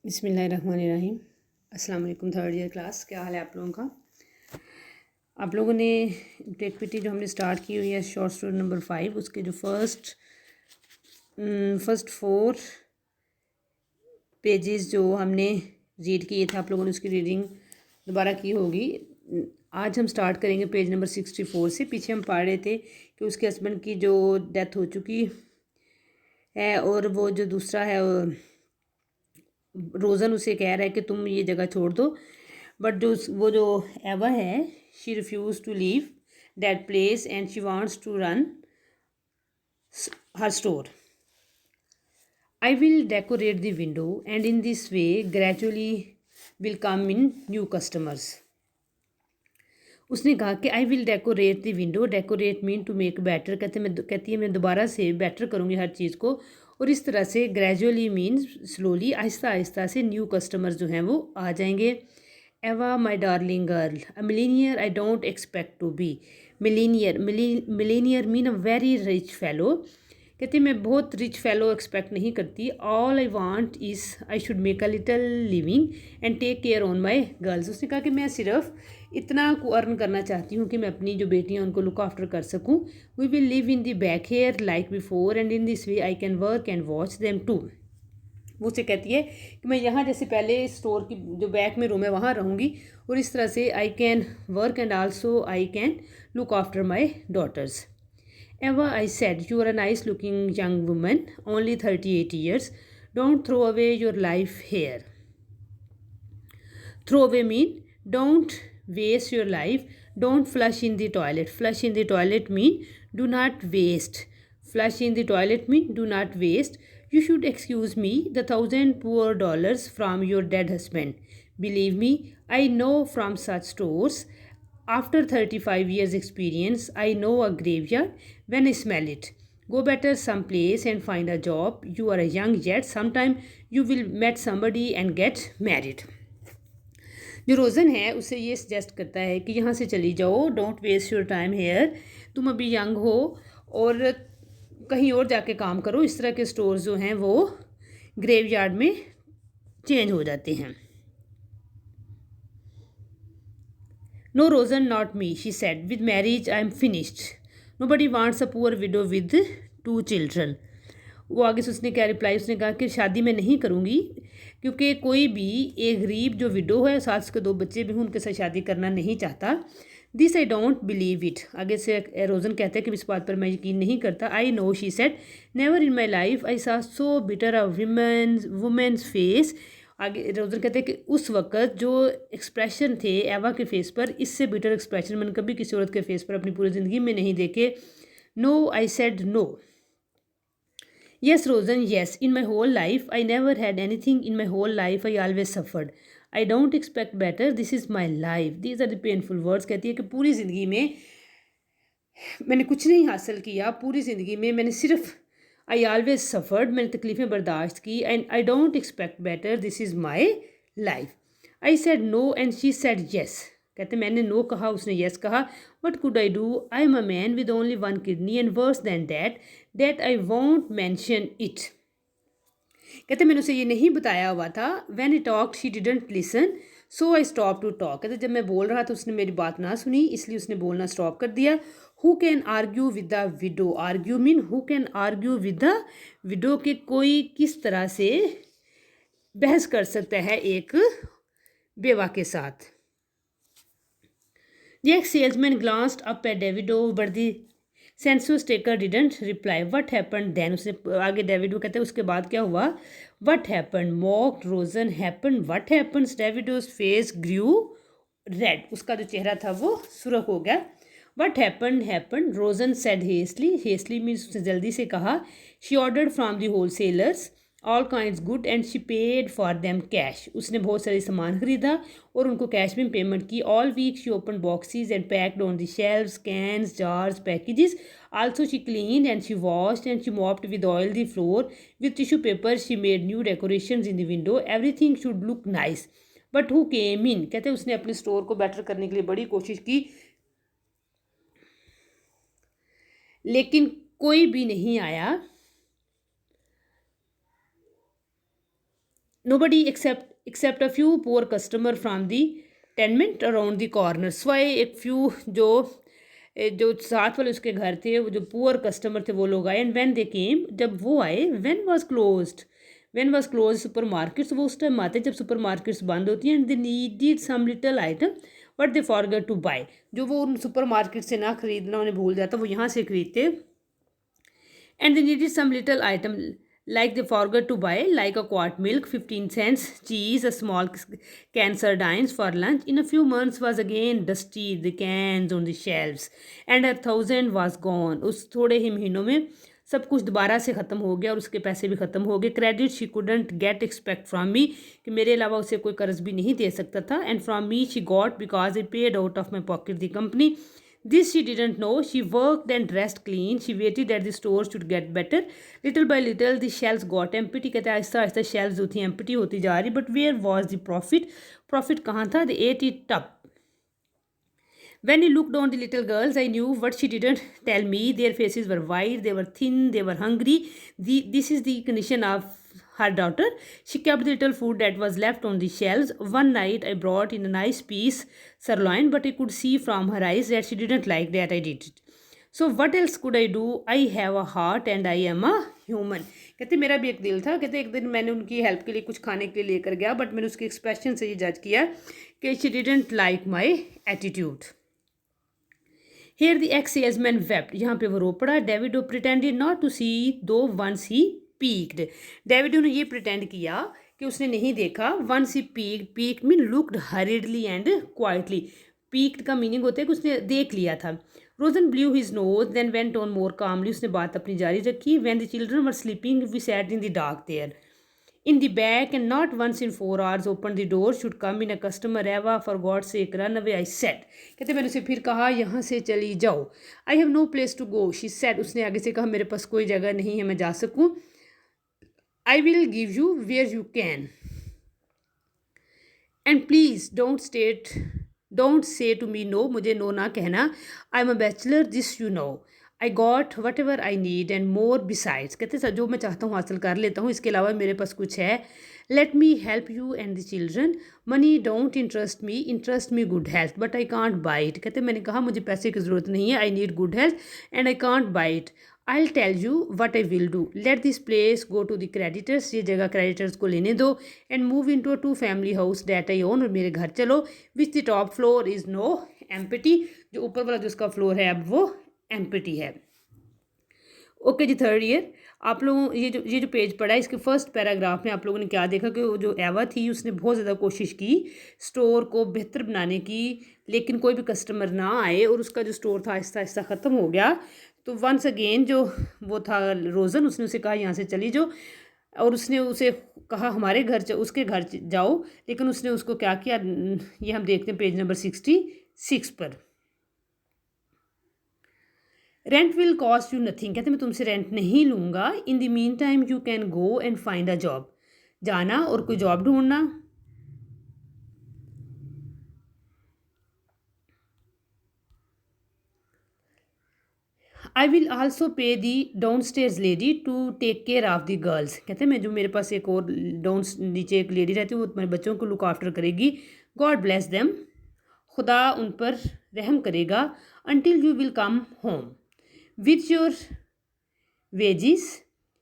बिस्मिल्लाहिर्रहमानिर्रहीम। अस्सलाम वालेकुम थर्ड ईयर क्लास, क्या हाल है आप लोगों का। आप लोगों ने एक्टिविटी जो हमने स्टार्ट की हुई है शॉर्ट स्टोरी नंबर 5, उसके जो फर्स्ट 4 पेजेस जो हमने रीड किए थे, आप लोगों ने उसकी रीडिंग दोबारा की होगी। आज हम स्टार्ट करेंगे पेज नंबर 64 से। पीछे हम पढ़ रहे थे कि उसके हस्बैंड की जो डेथ हो चुकी है और वो जो दूसरा है रोज़न उसे कह रहा है कि तुम ये जगह छोड़ दो, बट वो जो एवा है, she refuse to leave that place and she wants to run her store. I will decorate the window and in this way gradually will come in new customers. उसने कहा कि I will decorate the window, decorate mean to make better, कहती है मैं दोबारा से better करूँगी हर चीज़ को, और इस तरह से gradually means slowly, Aahista Aahista से न्यू कस्टमर्स जो हैं वो आ जाएंगे। Eva my darling girl, a millionaire I don't expect to be. Millionaire mean a very rich fellow, कहती मैं बहुत रिच फेलो एक्सपेक्ट नहीं करती। All I want is I should make a little living and take care on my girls. उसने कहा कि मैं सिर्फ इतना को अर्न करना चाहती हूँ कि मैं अपनी जो बेटियाँ उनको लुक आफ्टर कर सकूँ। We will live in the back here like before and in this way I can work and watch them too. वो उसे कहती है कि मैं यहाँ जैसे पहले स्टोर की जो बैक में रूम है वहाँ रहूँगी, और इस तरह से I can work and also I can look after my daughters. Eva, I said, you are a nice looking young woman, only 38 years. Don't throw away your life here. Throw away mean don't waste your life. Don't flush in the toilet. Flush in the toilet mean do not waste. Flush in the toilet mean do not waste. You should excuse me the $1,000 from your dead husband. Believe me, I know from such stores. After 35 years experience, I know a graveyard when I smell it. Go better someplace and find a job. You are young yet. Sometime you will meet somebody and get married. जो रोज़न है उसे ये suggest करता है कि यहाँ से चली जाओ, don't waste your time here, तुम अभी यंग हो और कहीं और जाके काम करो। इस तरह के स्टोर्स जो हैं वो ग्रेवयार्ड में चेंज हो जाते हैं। No Rosen not me, she said, with marriage I am finished. Nobody wants a poor widow with 2 children. वो आगे से उसने क्या रिप्लाई, उसने कहा कि शादी मैं नहीं करूँगी क्योंकि कोई भी एक गरीब जो विडो है, साथ उसके 2 बच्चे भी हैं, उनके साथ शादी करना नहीं चाहता। This I don't believe it. आगे से रोज़न कहते हैं कि इस बात पर मैं यकीन नहीं करता। I know, she said, never in my life आई सा सो बिटर अ वुमेन्स फेस। आगे रोज़न कहते हैं कि उस वक्त जो एक्सप्रेशन थे एवा के फेस पर, इससे बिटर एक्सप्रेशन मैंने कभी किसी औरत के फेस पर अपनी पूरी ज़िंदगी में नहीं देखे। No, I said no. Yes, Rosen, yes. In my whole life, I never had anything. In my whole life, I always suffered. I don't expect better. This is my life. These are the painful words. कहती है कि पूरी ज़िंदगी में मैंने कुछ नहीं हासिल किया, पूरी ज़िंदगी में मैंने सिर्फ आई ऑलवेज सफ़र्ड, मैंने तकलीफ़ें बर्दाश्त की, and I don't expect better, this is my life. I said no and she said yes. कहते मैंने नो कहा, उसने येस कहा। What could I do, I am a man with only 1 kidney and worse than that I won't mention it. कहते मैंने उसे ये नहीं बताया हुआ था। When he talk she didn't listen so I stop to talk. कहते जब मैं बोल रहा था उसने मेरी बात ना सुनी, इसलिए उसने बोलना स्टॉप कर दिया। Who can argue with the widow, argue mean who can argue with the widow, के कोई किस तरह से बहस कर सकता है एक बेवा के साथ। The ex-salesman glanced up at Davido, but the census taker didn't reply. What happened then? उसने आगे डेविडो कहते हैं उसके बाद क्या हुआ? What happened? Mocked Rosen. Happened? What happens? Davido's face grew red. उसका जो चेहरा था वो सुर्ख हो गया। What happened? Happened. Rosen said hastily. Hastily means उसने जल्दी से कहा. She ordered from the wholesalers all kinds good and she paid for them cash. उसने बहुत सारे सामान खरीदा और उनको कैश में पेमेंट की। All week she open boxes and packed on the shelves cans jars packages. Also she cleaned and she washed and she mopped with oil the floor with tissue paper. She made new decorations in the window. Everything should look nice but who came in. कहते हैं उसने अपने store को better करने के लिए बड़ी कोशिश की, लेकिन कोई भी नहीं आया। nobody except a few poor customer from the tenement around the corner. स्वाए एक few जो साथ वाले उसके घर थे, वो जो पुअर कस्टमर थे वो लोग आए. एंड व्हेन दे केम, जब वो आए, when was closed super markets, वो उस टाइम आते जब सुपर मार्केट्स बंद होती हैं. And they needed some little item but they forget to buy. जो वो उन सुपर मार्केट से ना खरीदना उन्हें भूल जाता, वो यहाँ से खरीदते. And they needed some little item like they forgot to buy, like a quart milk, 15 cents, cheese, a small can sardines for lunch. In a few months was again dusty, the cans on the shelves, and 1,000 was gone. उस थोड़े ही महीनों में सब कुछ दोबारा से ख़त्म हो गया और उसके पैसे भी ख़त्म हो गए. Credit she couldn't get expect from me, कि मेरे अलावा उसे कोई कर्ज भी नहीं दे सकता था. And from me she got because I paid out of my pocket the company. This she didn't know. She worked and dressed clean. She waited that the store should get better. Little by little the shelves got empty. कहते हैं Aahista Aahista shelves जो थी empty होती जा रही. But where was the profit? Profit कहाँ था? They ate it up. When I looked on the little girls, I knew what she didn't tell me. Their faces were white, they were thin, they were hungry. This is the condition of her daughter. She kept the little food that was left on the shelves. One night I brought in a nice piece sirloin, but I could see from her eyes that she didn't like that I did it. So what else could I do? I have a heart and I am a human. कहते मेरा भी एक दिल था. कहते एक दिन मैंने उनकी हेल्प के लिए कुछ खाने के लिए लेकर गया, बट मैंने उसके एक्सप्रेशन से ये जज किया कि she didn't like my attitude. Here the ex-salesman wept. यहाँ पे वो रो पड़ा. Davido pretended not to see though once he peeked. Davido ने ये pretend किया कि उसने नहीं देखा. Once he peeked. Peeked mean looked hurriedly and quietly. Peeked का meaning होता है कि उसने देख लिया था. Rosen blew his nose, then went on more calmly. उसने बात अपनी जारी रखी. When the children were sleeping, we sat in the dark there. In the back, and not once in 4 hours opened the door. Should come in a customer. Eva, for God's sake, run away, I said. कहते मैंने उसे फिर कहा यहाँ से चली जाओ. I have no place to go, she said. उसने आगे से कहा मेरे पास कोई जगह नहीं है मैं जा सकूँ. I will give you where you can. And please don't say to me no. मुझे no ना कहना. I'm a bachelor, this you know. I got whatever I need and more besides. कहते सर जो मैं चाहता हूँ हासिल कर लेता हूँ, इसके अलावा मेरे पास कुछ है. Let me help you and the children. Money don't interest me good health, but I can't buy it. कहते मैंने कहा मुझे पैसे की ज़रूरत नहीं है. I need good health and I can't buy it. I'll tell you what I will do. Let this place go to the creditors. ये जगह creditors को लेने दो. And move into a 2-family house that I own. और मेरे घर चलो. Which the top floor is no empty. जो ऊपर वाला जो उसका फ्लोर है अब वो एम्प्टी है. ओके जी, थर्ड ईयर. आप लोगों ये जो पेज पढ़ा है, इसके फर्स्ट पैराग्राफ में आप लोगों ने क्या देखा कि वो जो एवा थी उसने बहुत ज़्यादा कोशिश की स्टोर को बेहतर बनाने की, लेकिन कोई भी कस्टमर ना आए और उसका जो स्टोर था आहिस्ता आहिस्ता ख़त्म हो गया. तो वंस अगेन जो वो था रोज़न, उसने उसे कहा यहाँ से चली जाओ, और उसने उसे कहा हमारे घर उसके घर जाओ. लेकिन उसने उसको क्या किया, ये हम देखते हैं पेज नंबर 66 पर. Rent will cost you nothing. कहते मैं तुमसे रेंट नहीं लूँगा. In the meantime you can go and find a job. जाना और कोई जॉब ढूंढना. I will also pay the downstairs lady to take care of the girls. कहते मैं जो मेरे पास एक और नीचे एक लेडी रहती है वो तुम्हारे बच्चों को लुक आफ्टर करेगी. God bless them. खुदा उन पर रहम करेगा. Until you will come home. With your wages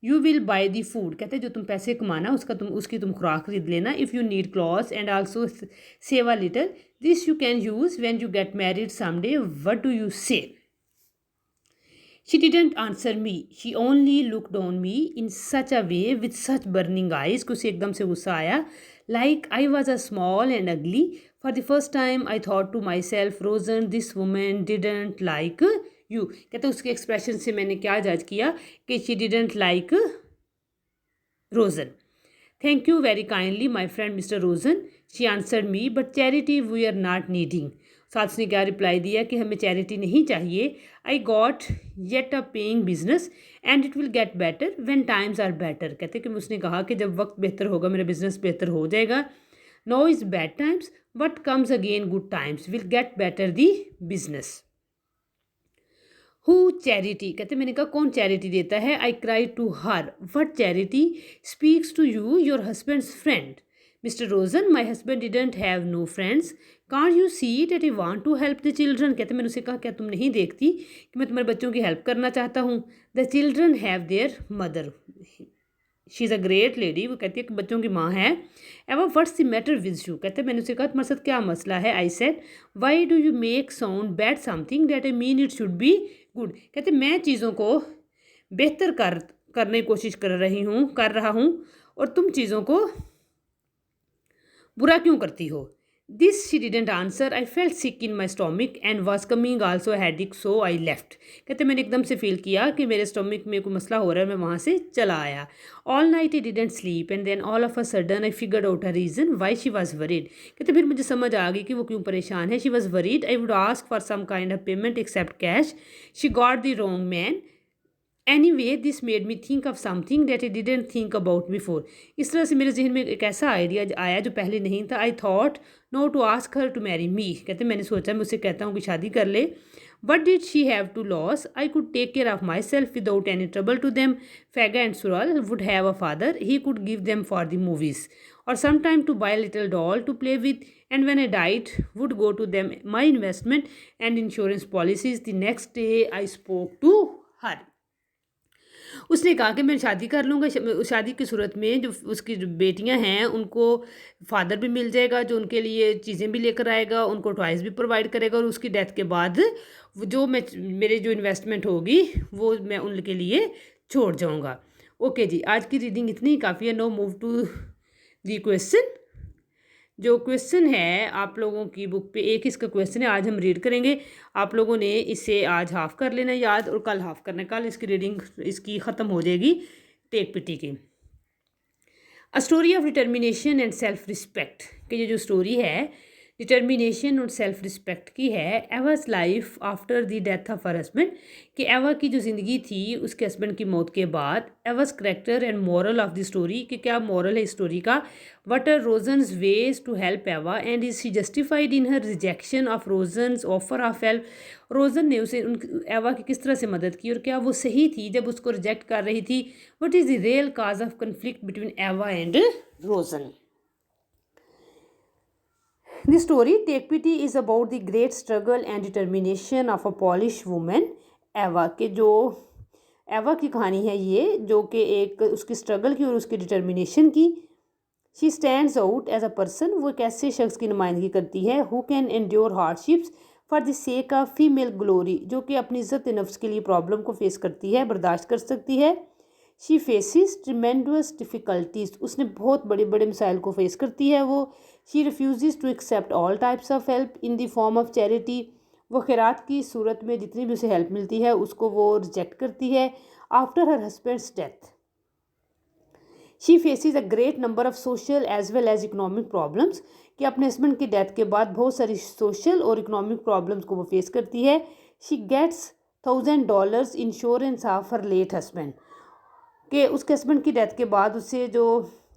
you will buy the food. कहते हैं जो तुम पैसे कमाना उसकी तुम खुराक खरीद लेना. If you need clothes and also save a little. This you can use when you get married someday. What do you से. She didn't answer me. She only looked on me in such a way with such burning eyes कि उसे एकदम से गुस्सा आया. Like I was a small and ugly. For the first time I thought to myself, Rosen, this woman didn't like you. कहते उसके expression से मैंने क्या जज किया कि she didn't like Rosen. Thank you very kindly, my friend Mr. Rosen. She answered me, but charity we are not needing. साथ उसने क्या रिप्लाई दिया कि हमें चैरिटी नहीं चाहिए. I got yet a paying business and it will get better when times are better. कहते कि उसने कहा कि जब वक्त बेहतर होगा मेरा बिजनेस बेहतर हो जाएगा. No is bad times but comes again good times will get better the business. Who charity, कहते मैंने कहा कौन चैरिटी देता है। I cry to her, what charity speaks to you your husband's friend. Mister Rosen, my husband didn't have no friends, can't you see that I want to help the children. कहते मैंने उसे कहा क्या तुम नहीं देखती कि मैं तुम्हारे बच्चों की हेल्प करना चाहता हूँ। The children have their mother, she is a great lady, वो कहती है कि बच्चों की माँ है। Ever what's the matter with you, कहते मैंने उसे कहा तुम्हारे साथ क्या मसला है। I said why do you make sound bad something that I mean it should be good, कहते मैं चीज़ों को बेहतर करने की कोशिश कर रहा हूँ और तुम चीज़ों को बुरा क्यों करती हो। This she didn't answer, I felt sick in my stomach and was coming also headache so I left, कहते मैंने एकदम से फील किया कि मेरे स्टोमिक में कोई मसला हो रहा है, मैं वहाँ से चला आया। All night I didn't sleep and then all of a sudden I figured out a reason why she was worried, कहते फिर मुझे समझ आ गई कि वो क्यों परेशान है। She was worried I would ask for some kind of payment except cash, she got the wrong man, anyway this made me think of something that I didn't think about before, इस तरह से मेरे जहन में एक ऐसा idea आया जो पहले नहीं था। I thought now to ask her to marry me, कहते मैंने सोचा मैं उससे कहता हूँ कि शादी कर ले। What did she have to lose, I could take care of myself without any trouble to them. फैगा एंड सुराल would have a father, he could give them for the movies और some time to buy little doll to play with, and when I died would go to them my investment and insurance policies. The next day I spoke to her, उसने कहा कि मैं शादी कर लूँगा, शादी की सूरत में जो उसकी जो बेटियां हैं उनको फादर भी मिल जाएगा जो उनके लिए चीज़ें भी लेकर आएगा, उनको टॉयज़ भी प्रोवाइड करेगा और उसकी डेथ के बाद जो मेरे जो इन्वेस्टमेंट होगी वो मैं उनके लिए छोड़ जाऊँगा। ओके जी, आज की रीडिंग इतनी ही काफ़ी है। Now move to the question. जो क्वेश्चन है आप लोगों की बुक पे एक इसका क्वेश्चन है, आज हम रीड करेंगे। आप लोगों ने इसे आज हाफ कर लेना याद और कल हाफ करना, कल इसकी रीडिंग इसकी ख़त्म हो जाएगी टेक पिटी की। A story of determination and self respect, कि ये जो स्टोरी है डिटर्मिनेशन और सेल्फ रिस्पेक्ट की है। Ava's life after the death of her husband, कि एवा की जो ज़िंदगी थी उसके हस्बैंड की मौत के बाद। Ava's character and moral of the story, कि क्या मॉरल है इस स्टोरी का। What are Rosen's ways to help Ava and is she justified in her rejection of Rosen's offer of help, Rosen ने उसे एवा की किस तरह से मदद की और क्या वो सही थी जब उसको रिजेक्ट कर रही थी। What is the real cause of conflict between एवा and Rojan. The story Take Pity is about the great struggle and determination of a Polish woman, एवा के जो एवा की कहानी है ये, जो कि एक उसकी स्ट्रगल की और उसकी डिटर्मिनेशन की। She stands out as a person, वो एक ऐसे शख्स की नुमाइंदगी करती है who can endure hardships for the sake of female glory, जो कि अपनी इज़्ज़त नफ्स के लिए प्रॉब्लम को फेस करती है, बर्दाश्त कर सकती है। शी फेसिस ट्रिमेंडस डिफ़िकल्टीज, उसने बहुत बड़े बड़े मसाइल को फेस करती है वो। She refuse to accept all types of help in the form of charity, वो खैरात की सूरत में जितनी भी उसे हेल्प मिलती है उसको वो रिजेक्ट करती है। After her husband's death she faces a great number of social as well as economic problems, कि अपने हस्बैंड की डेथ के बाद बहुत सारी सोशल और इकोनॉमिक प्रॉब्लम्स को वो फेस करती है। She gets $1000 insurance of her late husband, कि उसके हस्बैंड की डेथ के बाद उसे जो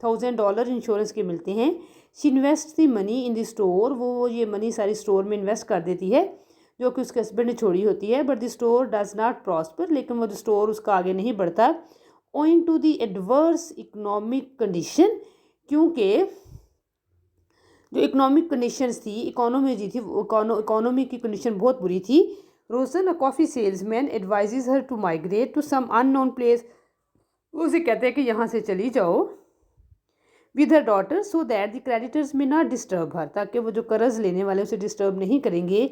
$1000 इंश्योरेंस के मिलते हैं। She invest the money in the store, वो ये मनी सारी स्टोर में इन्वेस्ट कर देती है जो कि उसके हस्बैंड ने छोड़ी होती है। But the store does not prosper, लेकिन वो स्टोर उसका आगे नहीं बढ़ता। Owing to the adverse economic condition, क्योंकि जो इकोनॉमिक कंडीशंस थी, इकोनॉमी जी थी, इकोनॉमी की कंडीशन बहुत बुरी थी। Rosen a coffee salesman advises her to migrate to some unknown place, वो उसे कहते हैं कि यहाँ से चली जाओ with her daughter so that the creditors may not disturb her, ताकि वो जो कर्ज लेने वाले उसे डिस्टर्ब नहीं करेंगे।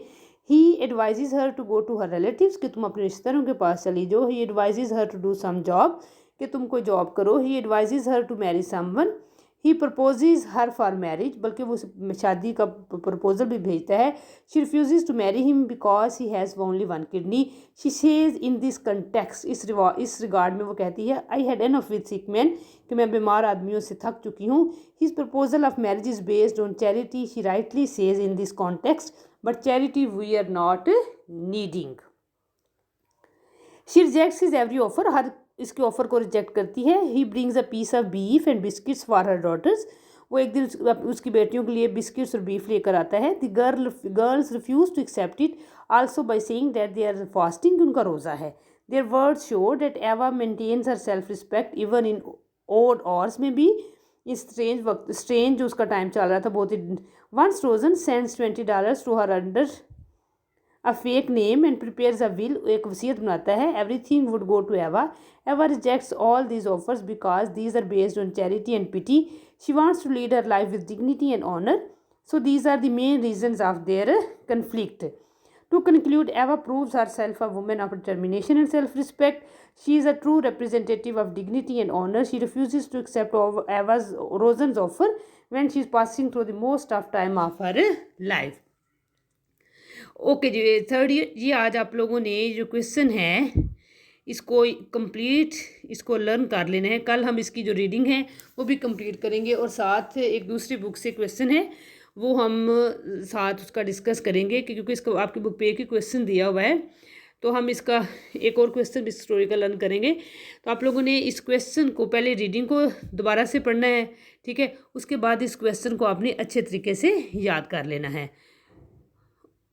He advises her to go to her relatives, कि तुम अपने रिश्तेदारों के पास चली जाओ। He advises her to do some job, कि तुम कोई जॉब करो। He advises her to marry someone, he proposes her for marriage, बल्कि वो शादी का प्रपोजल भी भेजता है। She refuse to marry him because he has only one kidney. She says in this context, इस रिगार्ड में वो कहती है I had enough with sick man, कि मैं बीमार आदमियों से थक चुकी हूँ। His proposal of marriage is based on charity, she rightly says in this context, but charity we are not needing. She rejects his every offer, her इसके offer को रिजेक्ट करती है। He brings a piece of beef and biscuits for her daughters, वो एक दिन उसकी बेटियों के लिए बिस्किट्स और बीफ लेकर आता है। The girls refuse to accept it also by saying that they are fasting, उनका रोज़ा है। Their words show that Eva maintains her self respect even in odd hours में भी। इस स्ट्रेंज जो उसका टाइम चल रहा था बहुत ही। Once Rosen sends $20 to her under a fake name and prepares a will, एक वसीयत बनाता है। Everything would go to Eva. Eva rejects all these offers because these are based on charity and pity. She wants to lead her life with dignity and honour. So these are the main reasons of their conflict. To conclude, Eva proves herself a woman of determination and self-respect. She is a true representative of dignity and honor. She refuses to accept Rosen's offer when she is passing through the most tough time of her life. Okay जी, third ये आज आप लोगों ने जो question है इसको complete इसको लर्न कर लेना है। कल हम इसकी जो रीडिंग है वो भी कंप्लीट करेंगे और साथ एक दूसरी बुक से क्वेश्चन है वो हम साथ उसका डिस्कस करेंगे क्योंकि इसका आपकी बुक पे एक ही क्वेश्चन दिया हुआ है, तो हम इसका एक और क्वेश्चन इस स्टोरी का लर्न करेंगे। तो आप लोगों ने इस क्वेश्चन को पहले रीडिंग को दोबारा से पढ़ना है, ठीक है, उसके बाद इस क्वेश्चन को आपने अच्छे तरीके से याद कर लेना है।